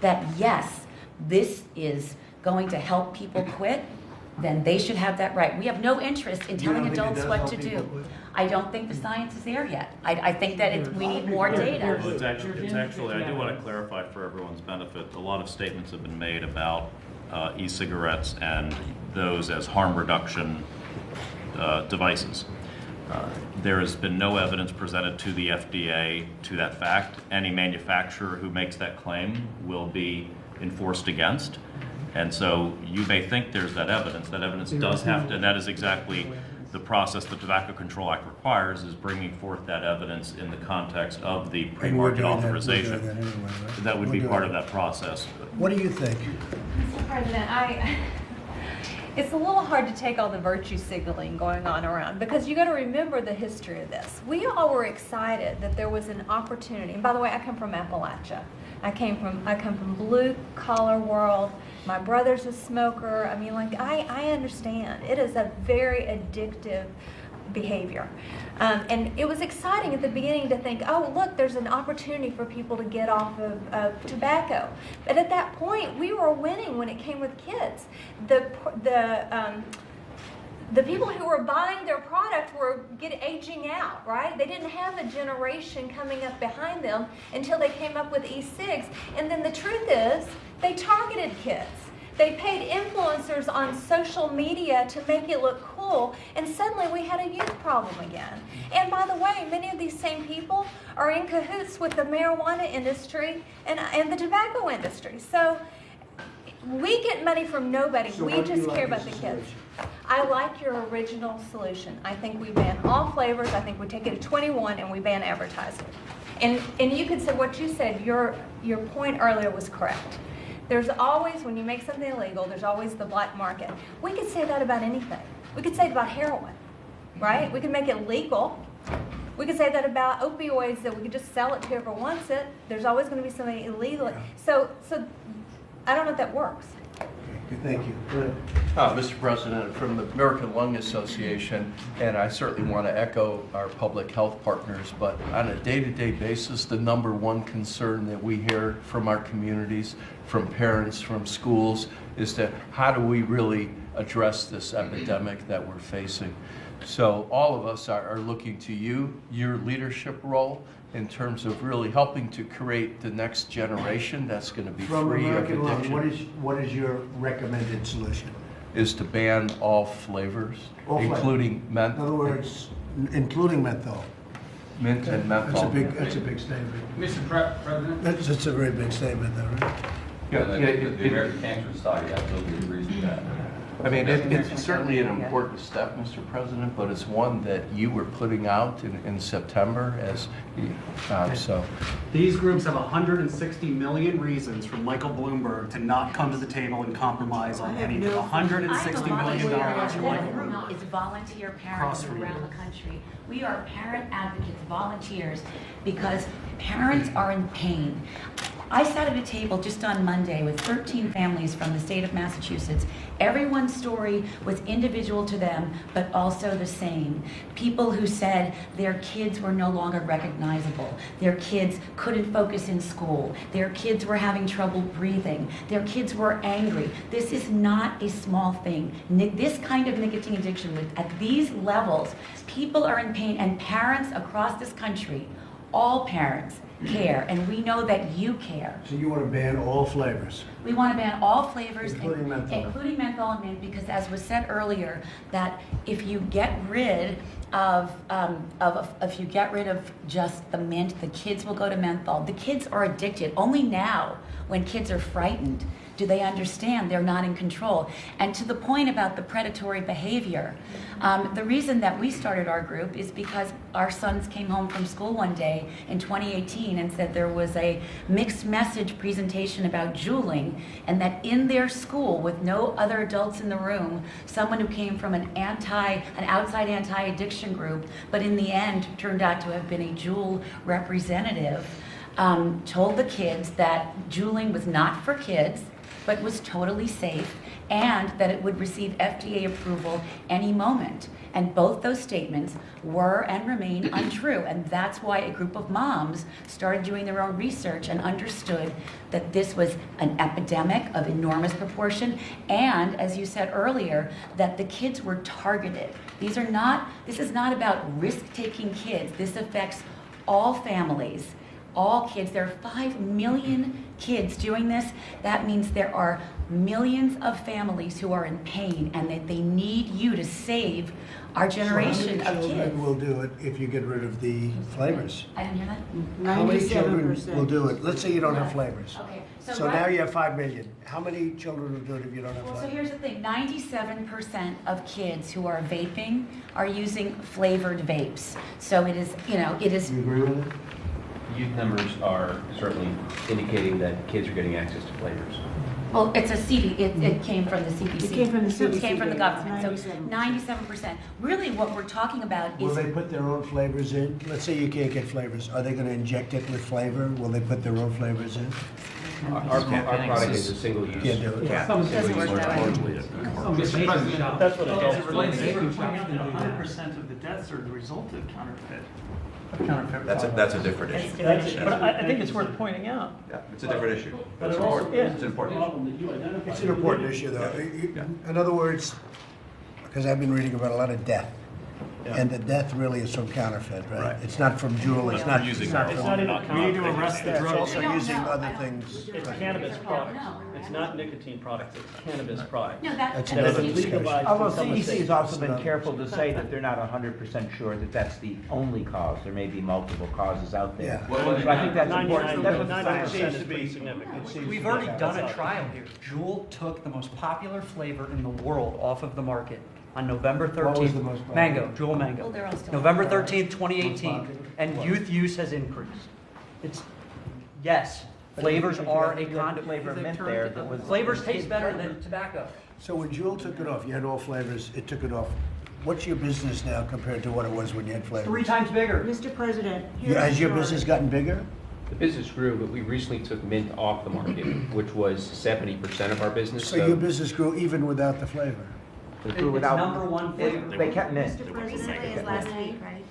that yes, this is going to help people quit, then they should have that right. We have no interest in You telling don't think it adults does what help to people do. quit? I don't think the science is there yet. I think that we need more data. Well, it's actually, I do want to clarify for everyone's benefit, a lot of statements have been made about e-cigarettes and those as harm reduction devices. There has been no evidence presented to the FDA to that fact. Any manufacturer who makes that claim will be enforced against. And so you may think there's that evidence. That evidence does have to, and that is exactly the process the Tobacco Control Act requires, is bringing forth that evidence in the context of the pre-market authorization. That would be part of that process. What do you think? Mr. President, it's a little hard to take all the virtue signaling going on around, because you got to remember the history of this. We all were excited that there was an opportunity. And by the way, I come from Appalachia. I come from blue collar world. My brother's a smoker. I mean, like, I understand. It is a very addictive behavior. And it was exciting at the beginning to think, oh, look, there's an opportunity for people to get off of tobacco. But at that point, we were winning when it came with kids. The people who were buying their product were aging out, right? They didn't have a generation coming up behind them until they came up with e-cigs. And then the truth is, they targeted kids. They paid influencers on social media to make it look cool, and suddenly we had a youth problem again. And by the way, many of these same people are in cahoots with the marijuana industry and the tobacco industry. So we get money from nobody. So we what do you just care like about the as a kids. solution? I like your original solution. I think we ban all flavors. I think we take it to 21 and we ban advertising. And you could say what you said. Your point earlier was correct. There's always, when you make something illegal, there's always the black market. We could say that about anything. We could say it about heroin, right? We could make it legal. We could say that about opioids, that we could just sell it to whoever wants it. There's always going to be something illegal. So I don't know if that works. Thank you. Mr. President, from the American Lung Association, and I certainly want to echo our public health partners, but on a day-to-day basis, the number one concern that we hear from our communities, from parents, from schools, is that how do we really address this epidemic that we're facing? So all of us are looking to you, your leadership role, in terms of really helping to create the next generation that's going to be From free of American Lung, addiction. what is your recommended solution? Is to ban all flavors, All flavors. including In other words, including menthol. mint and menthol. That's a big statement. Mr. President? That's a very big statement, though, right? The American Cancer Society absolutely agrees with that. I mean, it's certainly an important step, Mr. President, but it's one that you were putting out in September as, so. These groups have 160 million reasons for Michael Bloomberg to not come to the table and compromise on anything. $160 million for Michael Bloomberg. It's volunteer parents from around the country. We are parent advocates, volunteers, because parents are in pain. I sat at a table just on Monday with 13 families from the state of Massachusetts. Everyone's story was individual to them, but also the same. People who said their kids were no longer recognizable. Their kids couldn't focus in school. Their kids were having trouble breathing. Their kids were angry. This is not a small thing. This kind of nicotine addiction, at these levels, people are in pain, and parents across this country, all parents, care, and we know that you care. So you want to ban all flavors? We want to ban all flavors, including menthol and mint, because as was said earlier, that if you get rid of just the mint, the kids will go to menthol. The kids are addicted. Only now, when kids are frightened, Do they understand they're not in control? And to the point about the predatory behavior, the reason that we started our group is because our sons came home from school one day in 2018 and said there was a mixed message presentation about juuling, and that in their school, with no other adults in the room, someone who came from an outside anti-addiction group, but in the end turned out to have been a Juul representative, told the kids that juuling was not for kids, but was totally safe, and that it would receive FDA approval any moment. And both those statements were and remain untrue. And that's why a group of moms started doing their own research and understood that this was an epidemic of enormous proportion. And as you said earlier, that the kids were targeted. This is not about risk-taking kids. This affects all families, all kids. There are 5 million kids doing this. That means there are millions of families who are in pain, and that they need you to save our generation So how of many kids. children will do it if you get rid of the flavors? I didn't hear that. How many children 97%. will do it? Let's say you don't have flavors. Okay, So now you have 5 million. How many children will do it if you don't have Well, so flavors? here's the thing, 97% of kids who are vaping are using flavored vapes. So it is, it is. Do you agree with it? Youth numbers are certainly indicating that kids are getting access to flavors. Well, it's a it came from the CDC. It came from the It came CDC from the data. government, so 97%. Really what we're talking about Will is, they put their own flavors in? Let's say you can't get flavors. Are they going to inject it with flavor? Will they put their own flavors in? Our product is a single use. Can't do it. it doesn't work that way. Mr. President, that's what As it adults relates do. to vaping, pointing out that 100% of the deaths are the result of counterfeit That's a different issue. But I think it's worth pointing out. Yeah, it's a different issue. But It's it also important. is It's an important issue. problem that you identified. It's an important issue, though. In other words, because I've been reading about a lot of death, and the death really is from counterfeit, right? Right. It's not from Juul, it's not using from... It's not even We need to arrest the It's drug. also No, using no, other I don't- things. It's Right. cannabis products. No. It's not nicotine products, it's cannabis products. No, That's That have another been discussion. legalized. Although in some CDC states. has also been careful to say that they're not 100% sure that that's the only cause. There may be multiple causes out there. Yeah. So I think that's important. That's what the 99% science seems is to pretty be. significant. It seems We've to be already that. done a trial here. Juul took the most popular flavor in the world off of the market on November 13th. What was the most popular? Mango, Juul Mango. Well, they're all still November popular. 13th, 2018, and youth use has increased. Yes, flavors are a conduit. Flavor mint there that was. Flavors taste better than tobacco. So when Juul took it off, you had all flavors, it took it off. What's your business now compared to what it was when you had flavors? 3 times bigger. Mr. President, Has your business gotten bigger? The business grew, but we recently took mint off the market, which was 70% of our business. So your business grew even without the flavor? It's number one flavor. They kept mint. Mr. President, Recently is last week, right?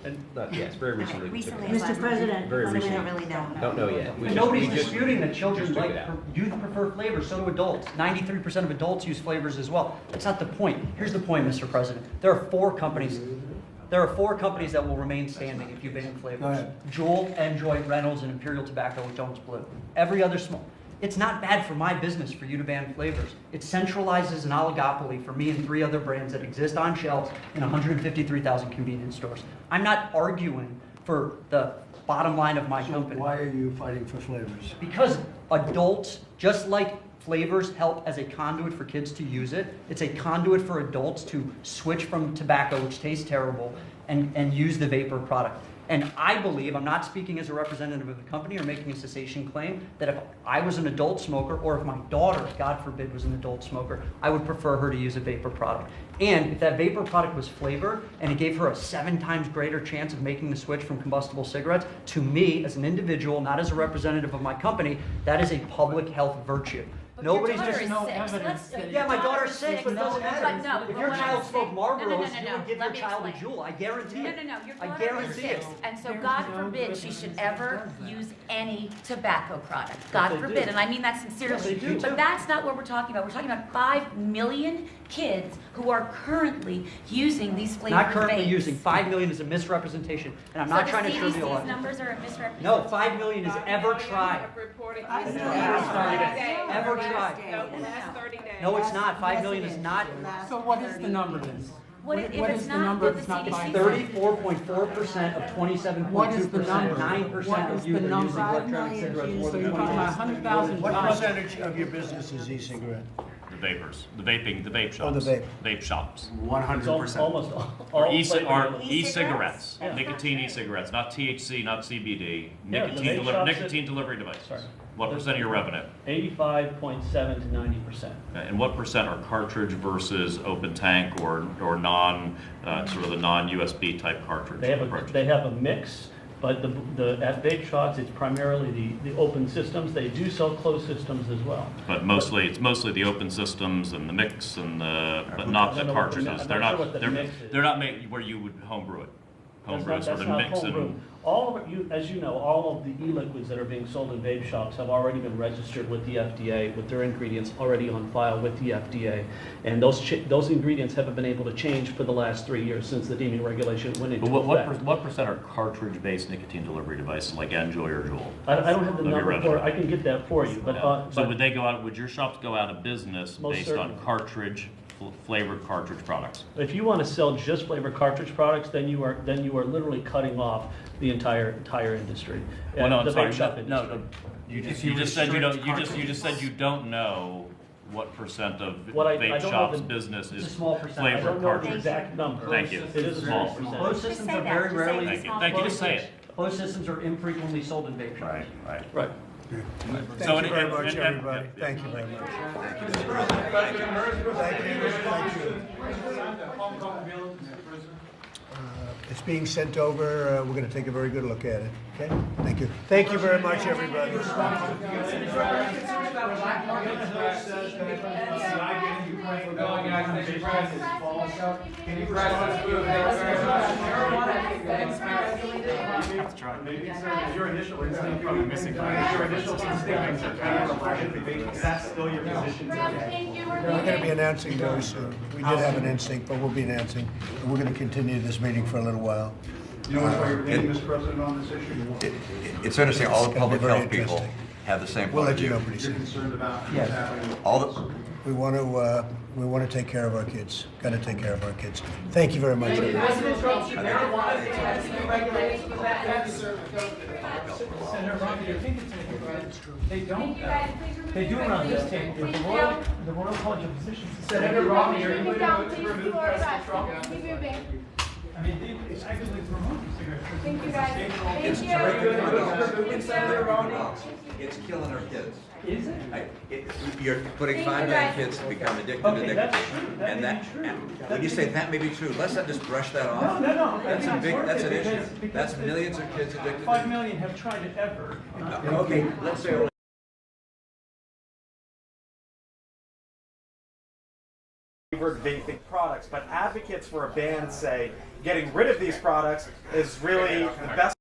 Yes, very recently. we took Recently it. is last Mr. President, week. Very So we don't recently. really know. Don't know yet. We just- Nobody's we just- disputing that children just took it like, out. youth prefer flavors, so do adults. 93% of adults use flavors as well. That's not the point. Here's the point, Mr. President. There are 4 companies that will remain standing if you ban Go flavors. ahead. Juul, Enjoy, Reynolds, and Imperial Tobacco, which owns Blue. Every other small. It's not bad for my business for you to ban flavors. It centralizes an oligopoly for me and 3 other brands that exist on shelves in 153,000 convenience stores. I'm not arguing for the bottom line of my company. Why are you fighting for flavors? Because adults, just like flavors help as a conduit for kids to use it, it's a conduit for adults to switch from tobacco, which tastes terrible, and use the vapor product. And I believe, I'm not speaking as a representative of the company or making a cessation claim, that if I was an adult smoker, or if my daughter, God forbid, was an adult smoker, I would prefer her to use a vapor product. And if that vapor product was flavor, and it gave her a 7 times greater chance of making the switch from combustible cigarettes, to me, as an individual, not as a representative of my company, that is a public health virtue. But Nobody's your daughter just is no 6. evidence. Let's- Yeah, my your daughter's 6, but it doesn't But matter. no, If but your what child I'm smoked saying- Marlboros, no, you would give let your me child a explain. Juul. I guarantee No, it. no, no, your I daughter is guarantee 6, it. and so God forbid she should ever use any tobacco product. God they forbid, do. and I mean that sincerely. Yes, they do, But too. that's not what we're talking about. We're talking about 5 million kids who are currently using these flavored Not currently vapes. using. 5 million is a misrepresentation, and I'm not trying to So the trivialize. CDC's numbers are a misrepresentation. No, 5 million is ever tried. Ever tried. No, last 30 days. No, it's not. 5 million is not. So what is the number then? What if What it's is the not number what if the it's not CDC 34.4% of 27.2%, What is the number? 9% What of is youth the are number? using 5 electronic million cigarettes more users, than you're 20 talking about years. 100,000 What jobs. percentage of your business is e-cigarette? The vapors, the vaping, the vape shops. Oh, the vape. Vape shops. 100%. Almost Or all e-cigarettes, E-cigarettes? Yeah. nicotine e-cigarettes, not THC, not CBD, Yeah, the nicotine, vape shops nicotine delivery devices. Sorry. What percent of your revenue? 85.7 to 90%. And what percent are cartridge versus open tank or non, sort of the non-USB type cartridge approaches? They have a mix, but at vape shops, it's primarily the open systems. They do sell closed systems as well. But it's mostly the open systems and the mix and but not the cartridges. They're not made where you would homebrew it. Homebrew sort of mix and. All of it, as you know, all of the e-liquids that are being sold in vape shops have already been registered with the FDA, with their ingredients already on file with the FDA. And those ingredients haven't been able to change for the last 3 years since the deeming regulation went into effect. What percent are cartridge-based nicotine delivery devices like Enjoy or Juul? I don't have the number for it. I can get that for you. But So would they go out? Would your shops go out of business Most based certainly. on flavored cartridge products? If you want to sell just flavored cartridge products, then you are literally cutting off the entire industry. Well, no, I'm the sorry. vape shop No, industry. you just said you don't. You just said you don't know what percent of I vape don't know shops' the- business It's is a small percent. I flavored don't know the cartridge. exact number. Thank you. It is a Small small percentage. Closed Just systems say are that. very Just say rarely. it's small. Thank you. Just say it. Closed systems are infrequently sold in vape shops. Right. Thank you very much, everybody. Thank you very much. It's being sent over. We're going to take a very good look at it. Okay? Thank you. Thank you very much, everybody. Your initial instinct from the missing your initial instinct that's still your position today. We're going to be announcing very soon. We did have an instinct, but we'll be announcing. And we're going to continue this meeting for a little while. You know what you're thinking, Mr. President, on this issue? It's interesting, all the It's gonna be public very health people interesting. have the same We'll point of let you view. know pretty You're soon. concerned about what's Yes. happening. All the, We want to take care of our kids. Got to take care of our kids. Thank you very much, everybody. President Trump, should marijuana be regulated for that? Senator Romney, I think it's they don't. They do around this table. The Royal College of Physicians. Senator Romney, are you going to remove President Trump? I mean, it's actively promoting cigarettes. Thank you, guys. it's Thank terrific. you. Senator Romney. It's killing our kids. Is it? You're putting Thank 5 you, million guys. kids to become addicted Okay, to that's nicotine. true. That And may that, be true. and when you say that may be true, let's not just brush that off. No. That's a big, that's an issue. Because That's millions of kids addicted. 5 million have tried it ever. Okay, let's say only flavored vaping products, but advocates for a ban say getting rid of these products is really the best